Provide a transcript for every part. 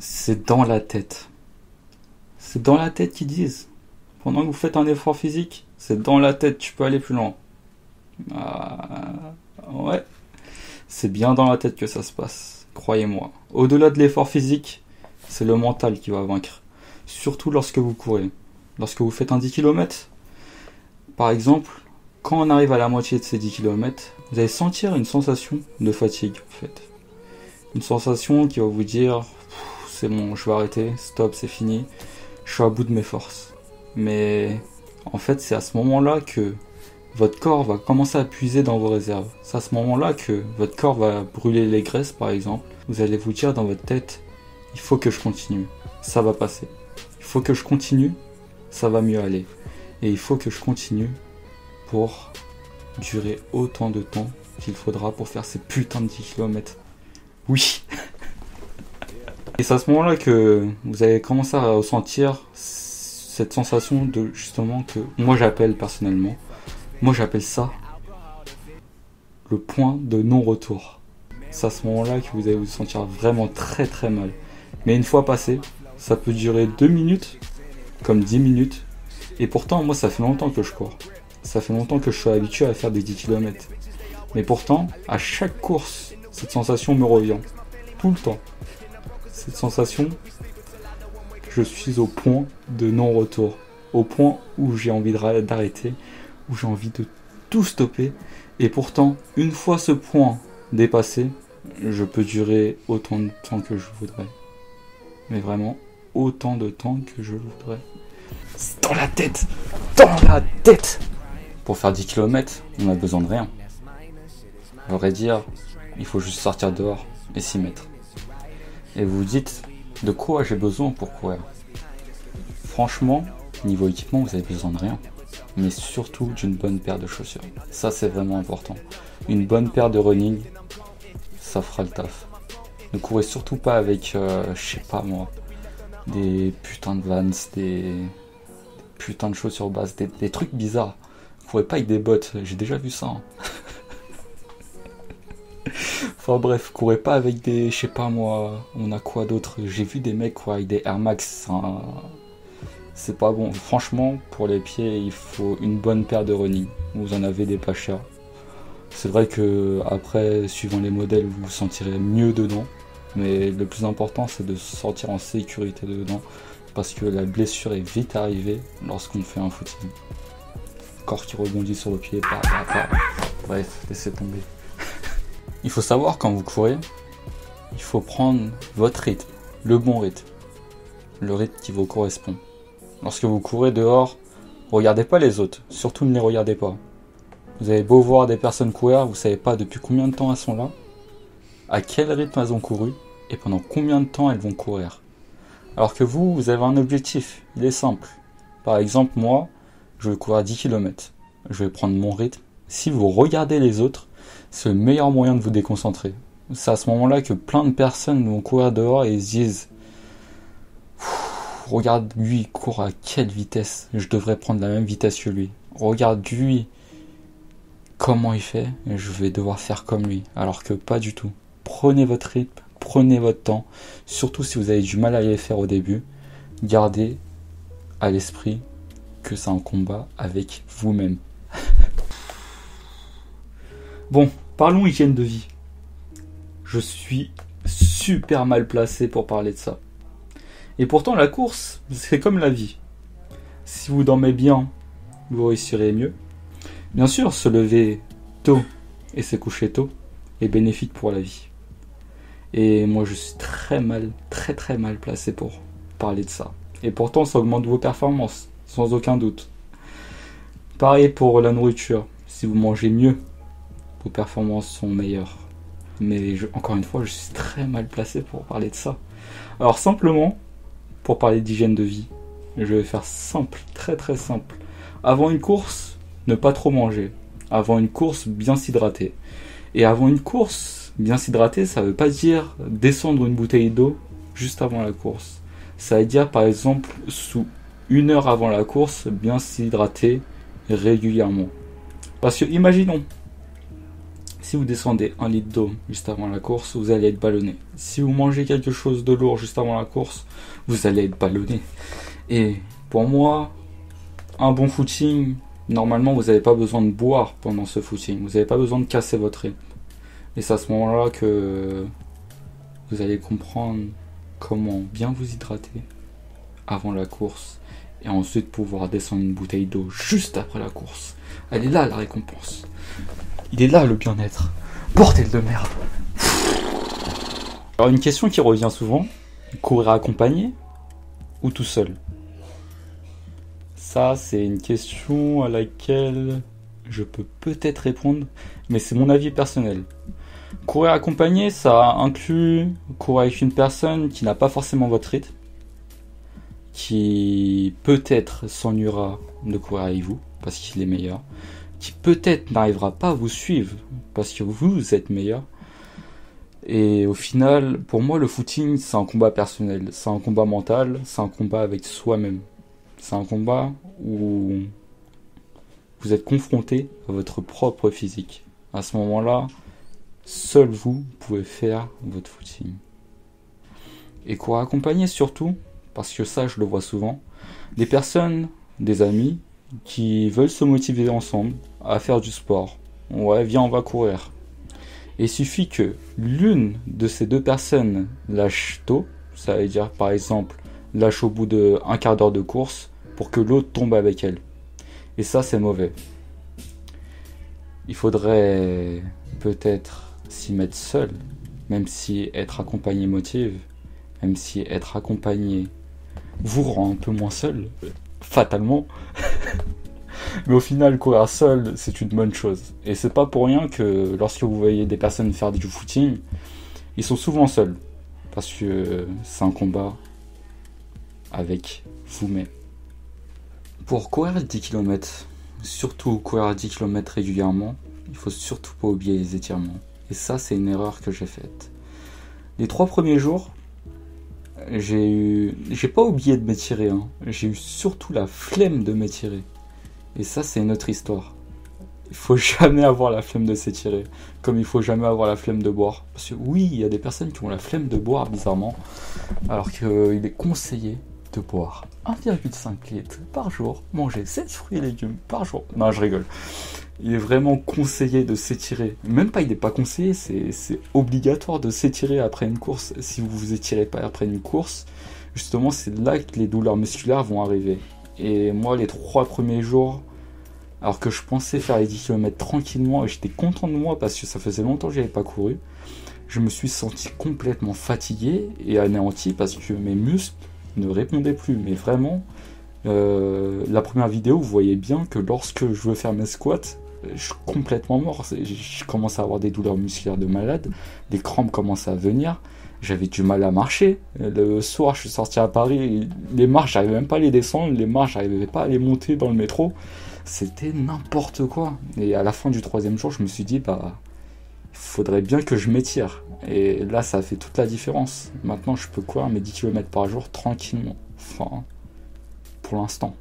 C'est dans la tête. C'est dans la tête qu'ils disent. Pendant que vous faites un effort physique, c'est dans la tête, tu peux aller plus loin. Ouais. C'est bien dans la tête que ça se passe, croyez-moi. Au-delà de l'effort physique, c'est le mental qui va vaincre. Surtout lorsque vous courez. Lorsque vous faites un 10 km, par exemple, quand on arrive à la moitié de ces 10 km, vous allez sentir une sensation de fatigue, en fait. Une sensation qui va vous dire, c'est bon, je vais arrêter, stop, c'est fini, je suis à bout de mes forces. Mais en fait, c'est à ce moment-là que votre corps va commencer à puiser dans vos réserves. C'est à ce moment-là que votre corps va brûler les graisses, par exemple. Vous allez vous dire dans votre tête, il faut que je continue, ça va passer. Il faut que je continue, ça va mieux aller. Et il faut que je continue pour durer autant de temps qu'il faudra pour faire ces putains de 10 km. Oui. Et c'est à ce moment-là que vous allez commencer à ressentir cette sensation de, justement, que moi j'appelle personnellement, moi j'appelle ça le point de non-retour. C'est à ce moment-là que vous allez vous sentir vraiment très très mal. Mais une fois passé, ça peut durer 2 minutes, comme 10 minutes. Et pourtant, moi ça fait longtemps que je cours. Ça fait longtemps que je suis habitué à faire des 10 km. Mais pourtant, à chaque course, cette sensation me revient. Tout le temps. Cette sensation, je suis au point de non-retour. Au point où j'ai envie d'arrêter, où j'ai envie de tout stopper. Et pourtant, une fois ce point dépassé, je peux durer autant de temps que je voudrais. Mais vraiment, autant de temps que je voudrais. C'est dans la tête! Dans la tête! Pour faire 10 km, on a besoin de rien. À vrai dire, il faut juste sortir dehors et s'y mettre. Et vous vous dites, de quoi j'ai besoin pour courir? Franchement, niveau équipement, vous avez besoin de rien. Mais surtout d'une bonne paire de chaussures. Ça, c'est vraiment important. Une bonne paire de running, ça fera le taf. Ne courez surtout pas avec, je sais pas moi, des putains de Vans, des putains de chaussures basses, des trucs bizarres. Courez pas avec des bottes, j'ai déjà vu ça. Hein. Enfin bref, courez pas avec des, je sais pas moi, on a quoi d'autre? J'ai vu des mecs quoi, avec des Air Max, hein. C'est pas bon. Franchement, pour les pieds, il faut une bonne paire de running. Vous en avez des pas chers. C'est vrai que après, suivant les modèles, vous vous sentirez mieux dedans. Mais le plus important, c'est de se sentir en sécurité dedans. Parce que la blessure est vite arrivée lorsqu'on fait un footing. Corps qui rebondit sur le pied. Bref, laissez tomber. Il faut savoir, quand vous courez, il faut prendre votre rythme. Le bon rythme. Le rythme qui vous correspond. Lorsque vous courez dehors, regardez pas les autres, surtout ne les regardez pas. Vous avez beau voir des personnes courir, vous savez pas depuis combien de temps elles sont là, à quel rythme elles ont couru, et pendant combien de temps elles vont courir. Alors que vous avez un objectif, il est simple. Par exemple, moi, je vais courir 10 km, je vais prendre mon rythme. Si vous regardez les autres, c'est le meilleur moyen de vous déconcentrer. C'est à ce moment-là que plein de personnes vont courir dehors et ils se disent regarde lui, il court à quelle vitesse? Je devrais prendre la même vitesse que lui. Regarde lui, comment il fait, et je vais devoir faire comme lui. Alors que pas du tout. Prenez votre rythme, prenez votre temps. Surtout si vous avez du mal à les faire au début. Gardez à l'esprit que c'est un combat avec vous-même. Bon, parlons hygiène de vie. Je suis super mal placé pour parler de ça. Et pourtant, la course, c'est comme la vie. Si vous dormez bien, vous réussirez mieux. Bien sûr, se lever tôt et se coucher tôt est bénéfique pour la vie. Et moi, je suis très mal placé pour parler de ça. Et pourtant, ça augmente vos performances, sans aucun doute. Pareil pour la nourriture. Si vous mangez mieux, vos performances sont meilleures. Mais encore une fois, je suis très mal placé pour parler de ça. Alors simplement, pour parler d'hygiène de vie, je vais faire simple, très simple. Avant une course, ne pas trop manger. Avant une course, bien s'hydrater. Et avant une course, bien s'hydrater, ça veut pas dire descendre une bouteille d'eau juste avant la course. Ça veut dire par exemple, sous 1 heure avant la course, bien s'hydrater régulièrement. Parce que imaginons, Si vous descendez 1 litre d'eau juste avant la course, vous allez être ballonné. Si vous mangez quelque chose de lourd juste avant la course, vous allez être ballonné. Et pour moi, un bon footing, normalement vous n'avez pas besoin de boire pendant ce footing. Vous n'avez pas besoin de casser votre rythme. Et c'est à ce moment-là que vous allez comprendre comment bien vous hydrater avant la course. Et ensuite pouvoir descendre une bouteille d'eau juste après la course. Elle est là la récompense. Il est là le bien-être. Bordel de merde. Alors une question qui revient souvent, courir accompagné ou tout seul? Ça c'est une question à laquelle je peux peut-être répondre, mais c'est mon avis personnel. Courir accompagné, ça inclut courir avec une personne qui n'a pas forcément votre rythme, qui peut-être s'ennuiera de courir avec vous parce qu'il est meilleur, qui peut-être n'arrivera pas à vous suivre parce que vous êtes meilleur. Et au final, pour moi, le footing, c'est un combat personnel, c'est un combat mental, c'est un combat avec soi-même. C'est un combat où vous êtes confronté à votre propre physique. À ce moment-là, seul vous pouvez faire votre footing. Et courir accompagné surtout, parce que ça, je le vois souvent, des personnes, des amis, qui veulent se motiver ensemble à faire du sport. Ouais, viens, on va courir. Et il suffit que l'une de ces deux personnes lâche tôt, ça veut dire par exemple lâche au bout d'un quart d'heure de course, pour que l'autre tombe avec elle. Et ça, c'est mauvais. Il faudrait peut-être s'y mettre seul, même si être accompagné motive, même si être accompagné vous rend un peu moins seul, fatalement. Mais au final, courir seul, c'est une bonne chose. Et c'est pas pour rien que lorsque vous voyez des personnes faire du footing, ils sont souvent seuls. Parce que c'est un combat avec vous-même. Pour courir 10 km, surtout courir 10 km régulièrement, il faut surtout pas oublier les étirements. Et ça, c'est une erreur que j'ai faite. Les 3 premiers jours, j'ai pas oublié de m'étirer, hein. J'ai eu surtout la flemme de m'étirer. Et ça, c'est une autre histoire. Il faut jamais avoir la flemme de s'étirer, comme il faut jamais avoir la flemme de boire. Parce que oui, il y a des personnes qui ont la flemme de boire, bizarrement, alors qu'il est conseillé de boire 1,5 litre par jour, manger 7 fruits et légumes par jour. Non, je rigole. Il est vraiment conseillé de s'étirer. Même pas, il n'est pas conseillé, c'est obligatoire de s'étirer après une course. Si vous vous étirez pas après une course, justement, c'est là que les douleurs musculaires vont arriver. Et moi, les 3 premiers jours, alors que je pensais faire les 10 km tranquillement, et j'étais content de moi parce que ça faisait longtemps que j'avais pas couru, je me suis senti complètement fatigué et anéanti parce que mes muscles ne répondaient plus. Mais vraiment, la première vidéo, vous voyez bien que lorsque je veux faire mes squats, je suis complètement mort. Je commence à avoir des douleurs musculaires de malade, des crampes commencent à venir. J'avais du mal à marcher. Le soir, je suis sorti à Paris. Les marches, j'arrivais même pas à les descendre. Les marches, j'arrivais pas à les monter dans le métro. C'était n'importe quoi. Et à la fin du 3e jour, je me suis dit, il faudrait bien que je m'étire. Et là, ça a fait toute la différence. Maintenant, je peux courir mes 10 km par jour tranquillement. Enfin, pour l'instant.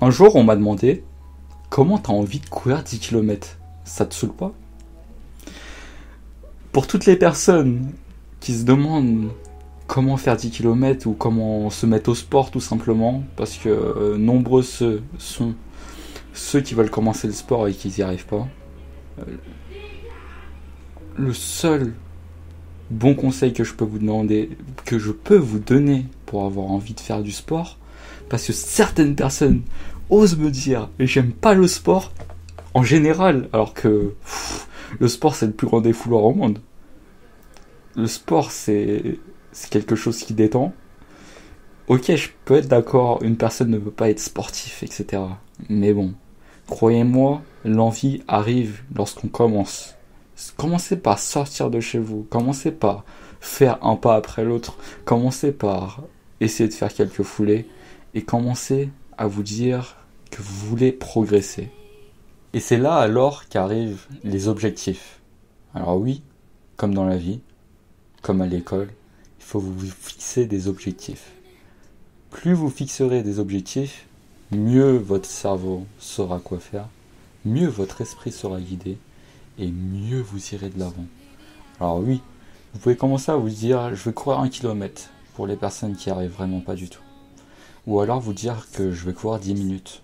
Un jour, on m'a demandé, comment t'as envie de courir 10 km? Ça te saoule pas? Pour toutes les personnes qui se demandent comment faire 10 km ou comment se mettre au sport tout simplement, parce que nombreux sont ceux qui veulent commencer le sport et qui n'y arrivent pas, le seul bon conseil que je peux vous demander, que je peux vous donner pour avoir envie de faire du sport, parce que certaines personnes osent me dire j'aime pas le sport en général, alors que le sport, c'est le plus grand défouloir au monde. Le sport, c'est quelque chose qui détend. Ok, je peux être d'accord, une personne ne veut pas être sportif, etc. Mais bon, croyez-moi, l'envie arrive lorsqu'on commence. Commencez par sortir de chez vous. Commencez par faire un pas après l'autre. Commencez par essayer de faire quelques foulées. Et commencez à vous dire que vous voulez progresser. Et c'est là alors qu'arrivent les objectifs. Alors oui, comme dans la vie, comme à l'école, il faut vous fixer des objectifs. Plus vous fixerez des objectifs, mieux votre cerveau saura quoi faire, mieux votre esprit sera guidé et mieux vous irez de l'avant. Alors oui, vous pouvez commencer à vous dire je vais courir 1 km pour les personnes qui n'y arrivent vraiment pas du tout. Ou alors vous dire que je vais courir 10 minutes.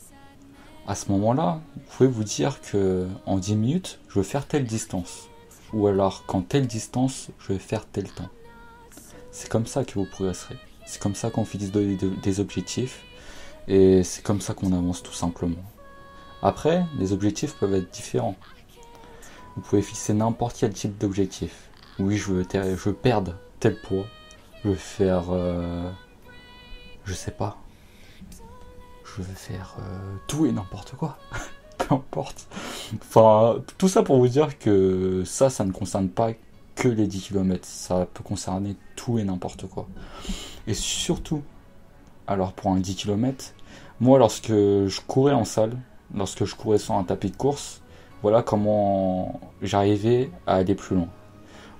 À ce moment-là, vous pouvez vous dire que en 10 minutes, je vais faire telle distance. Ou alors qu'en telle distance, je vais faire tel temps. C'est comme ça que vous progresserez. C'est comme ça qu'on fixe des objectifs. Et c'est comme ça qu'on avance tout simplement. Après, les objectifs peuvent être différents. Vous pouvez fixer n'importe quel type d'objectif. Oui, je veux perdre tel poids. Je veux faire... je sais pas. Je veux faire tout et n'importe quoi. Peu importe. Enfin, tout ça pour vous dire que ça ne concerne pas que les 10 km. Ça peut concerner tout et n'importe quoi. Et surtout, alors pour un 10 km, moi lorsque je courais en salle, lorsque je courais sur un tapis de course, voilà comment j'arrivais à aller plus loin.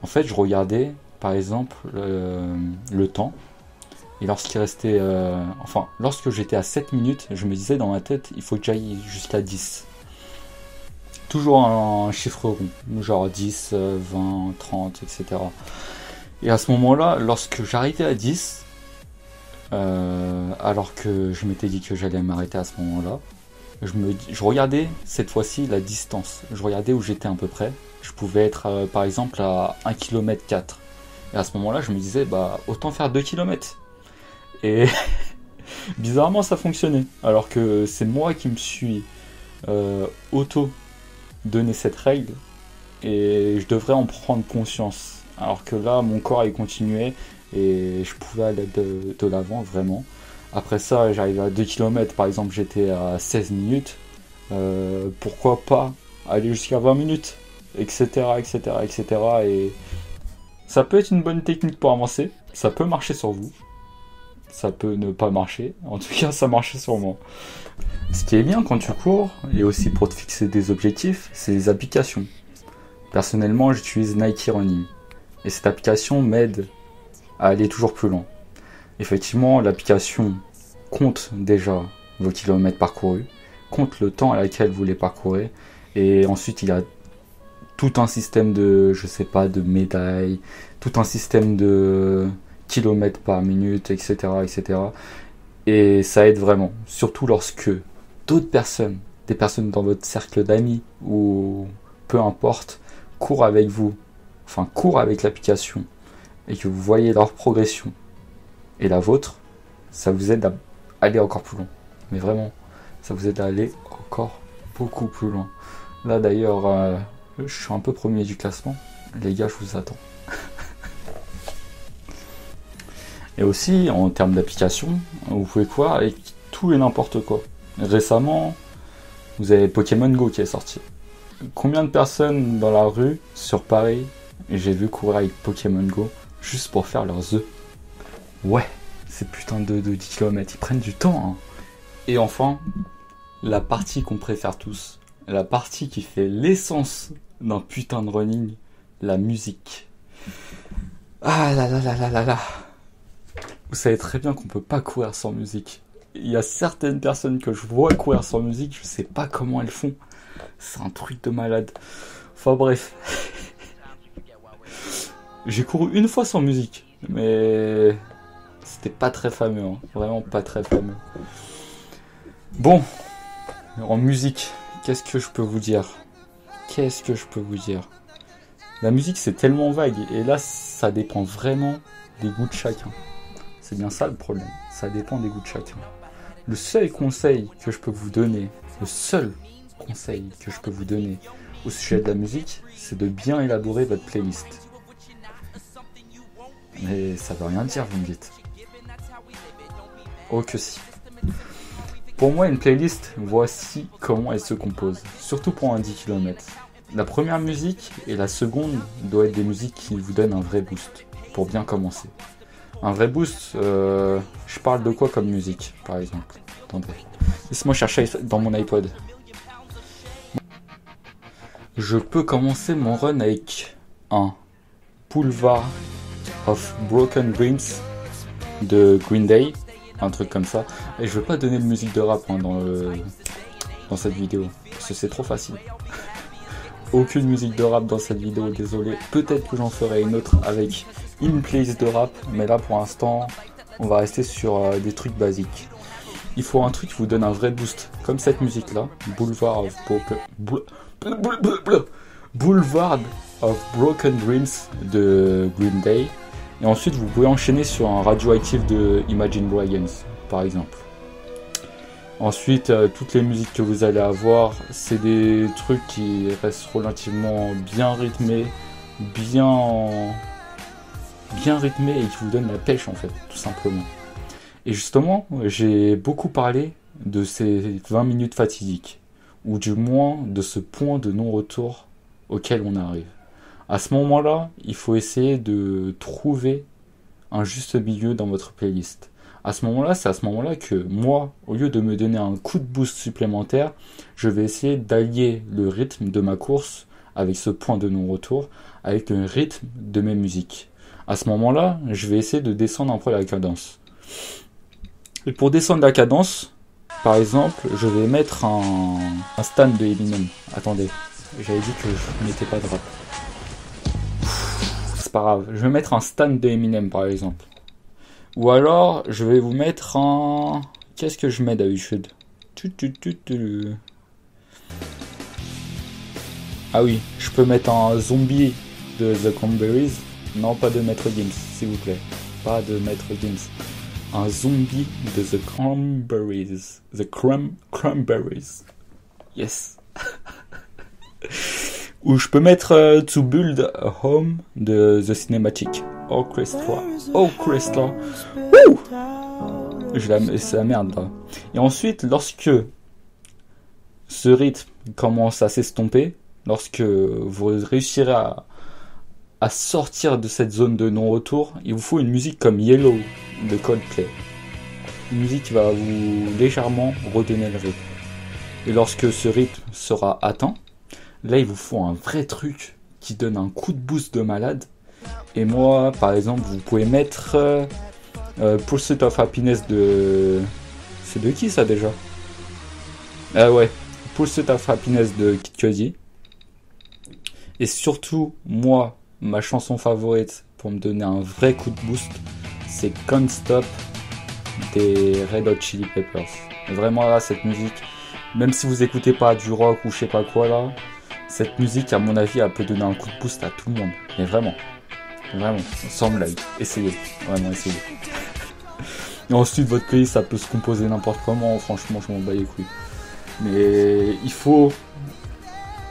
En fait, je regardais par exemple le temps. Et lorsqu'il restait... lorsque j'étais à 7 minutes, je me disais dans ma tête, il faut que j'aille jusqu'à 10. Toujours un chiffre rond, genre 10, 20, 30, etc. Et à ce moment-là, lorsque j'arrêtais à 10, alors que je m'étais dit que j'allais m'arrêter à ce moment-là, je regardais cette fois-ci la distance. Je regardais où j'étais à peu près. Je pouvais être par exemple à 1 km 4. Et à ce moment-là, je me disais, bah autant faire 2 km. Et bizarrement, ça fonctionnait. Alors que c'est moi qui me suis auto-donné cette règle. Et je devrais en prendre conscience. Alors que là, mon corps il continuait. Et je pouvais aller de l'avant vraiment. Après ça, j'arrivais à 2 km. Par exemple, j'étais à 16 minutes. Pourquoi pas aller jusqu'à 20 minutes, etc., etc., etc. Et ça peut être une bonne technique pour avancer. Ça peut marcher sur vous. Ça peut ne pas marcher. En tout cas, ça marchait sur moi. Ce qui est bien quand tu cours, et aussi pour te fixer des objectifs, c'est les applications. Personnellement, j'utilise Nike Running. Et cette application m'aide à aller toujours plus loin. Effectivement, l'application compte déjà vos kilomètres parcourus, compte le temps à laquelle vous les parcourez, et ensuite il y a tout un système de, je sais pas, de médailles, tout un système de kilomètres par minute, etc., etc. Et ça aide vraiment, surtout lorsque d'autres personnes, des personnes dans votre cercle d'amis, ou peu importe, courent avec vous, enfin courent avec l'application, et que vous voyez leur progression, et la vôtre, ça vous aide à aller encore plus loin. Mais vraiment, ça vous aide à aller encore beaucoup plus loin. Là d'ailleurs, je suis un peu premier du classement. Les gars, je vous attends. Et aussi, en termes d'application, vous pouvez courir avec tout et n'importe quoi. Récemment, vous avez Pokémon Go qui est sorti. Combien de personnes dans la rue, sur Paris, j'ai vu courir avec Pokémon Go juste pour faire leurs œufs? Ouais, ces putains de 10 km, ils prennent du temps. Hein. Et enfin, la partie qu'on préfère tous, la partie qui fait l'essence d'un putain de running, la musique. Ah là là là là là là. Vous savez très bien qu'on peut pas courir sans musique. Il y a certaines personnes que je vois courir sans musique, je sais pas comment elles font. C'est un truc de malade. Enfin bref. J'ai couru une fois sans musique, mais c'était pas très fameux, hein. Vraiment pas très fameux. Bon, en musique, qu'est-ce que je peux vous dire? La musique c'est tellement vague, et là ça dépend vraiment des goûts de chacun. C'est bien ça le problème, ça dépend des goûts de chacun. Le seul conseil que je peux vous donner au sujet de la musique, c'est de bien élaborer votre playlist. Mais ça veut rien dire, vous me dites. Oh que si. Pour moi, une playlist, voici comment elle se compose, surtout pour un 10 km. La première musique et la seconde doivent être des musiques qui vous donnent un vrai boost, pour bien commencer. Un vrai boost, je parle de quoi comme musique, par exemple? Attendez, laisse-moi chercher dans mon iPod. Je peux commencer mon run avec un Boulevard of Broken Dreams de Green Day, un truc comme ça. Et je veux pas donner de musique de rap hein, dans cette vidéo, parce que c'est trop facile. Aucune musique de rap dans cette vidéo, désolé. Peut-être que j'en ferai une autre avec une playlist de rap, mais là pour l'instant, on va rester sur des trucs basiques. Il faut un truc qui vous donne un vrai boost, comme cette musique là, Boulevard of Broken Dreams de Green Day. Et ensuite vous pouvez enchaîner sur un Radioactive de Imagine Dragons par exemple. Ensuite toutes les musiques que vous allez avoir, c'est des trucs qui restent relativement bien rythmés, bien rythmés et qui vous donnent la pêche en fait, tout simplement. Et justement, j'ai beaucoup parlé de ces 20 minutes fatidiques, ou du moins de ce point de non-retour auquel on arrive. À ce moment-là, il faut essayer de trouver un juste milieu dans votre playlist. À ce moment-là, c'est à ce moment-là que moi, au lieu de me donner un coup de boost supplémentaire, je vais essayer d'allier le rythme de ma course avec ce point de non-retour, avec le rythme de mes musiques. À ce moment-là, je vais essayer de descendre un peu la cadence. Et pour descendre la cadence, par exemple, je vais mettre un stan de Eminem. Attendez, j'avais dit que je mettais pas de rap. C'est pas grave, je vais mettre un stan de Eminem par exemple. Ou alors, je vais vous mettre un... Qu'est-ce que je mets d'habitude ? Ah oui, je peux mettre un zombie de The Cranberries. Non, pas de Maître Gims, s'il vous plaît. Pas de Maître Gims. Un zombie de The Cranberries. Cranberries. Yes. Ou je peux mettre To Build a Home de The Cinematic Orchestra. Orchestra. Wouh! C'est la merde là. Et ensuite, lorsque ce rythme commence à s'estomper, lorsque vous réussirez à sortir de cette zone de non-retour, il vous faut une musique comme Yellow de Coldplay. Une musique qui va vous légèrement redonner le rythme. Et lorsque ce rythme sera atteint, là il vous faut un vrai truc qui donne un coup de boost de malade. Et moi, par exemple, vous pouvez mettre Pursuit of Happiness de... C'est de qui ça déjà ? Ah ouais, Pursuit of Happiness de Kid Cudi. Et surtout, moi, ma chanson favorite pour me donner un vrai coup de boost, c'est Can't Stop des Red Hot Chili Peppers. Et vraiment là, cette musique, même si vous écoutez pas du rock ou je sais pas quoi là, cette musique, à mon avis, elle peut donner un coup de boost à tout le monde. Mais vraiment, sans blague, essayez, vraiment essayez. Et ensuite, votre playlist, ça peut se composer n'importe comment, franchement, je m'en bats les couilles. Mais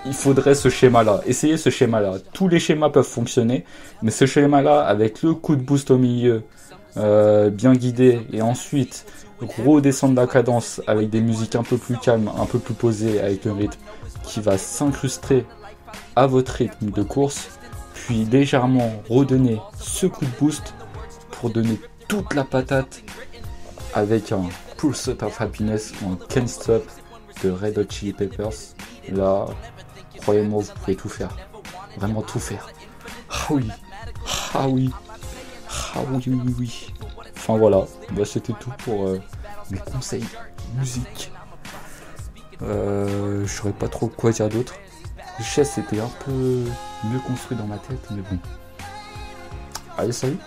il faudrait ce schéma-là. Essayez ce schéma-là. Tous les schémas peuvent fonctionner, mais ce schéma-là, avec le coup de boost au milieu, bien guidé, et ensuite redescendre la cadence avec des musiques un peu plus calmes, un peu plus posées, avec un rythme qui va s'incruster à votre rythme de course, puis légèrement redonner ce coup de boost pour donner toute la patate avec un Pursuit of Happiness ou un Can't Stop de Red Hot Chili Peppers. Là, croyez-moi, vous pouvez tout faire. Vraiment tout faire. Ah oui. Ah oui. Ah oui, oui, oui. Enfin voilà, bah, c'était tout pour mes conseils musique. Je saurais pas trop quoi dire d'autre. Le chess était un peu mieux construit dans ma tête, mais bon. Allez, salut.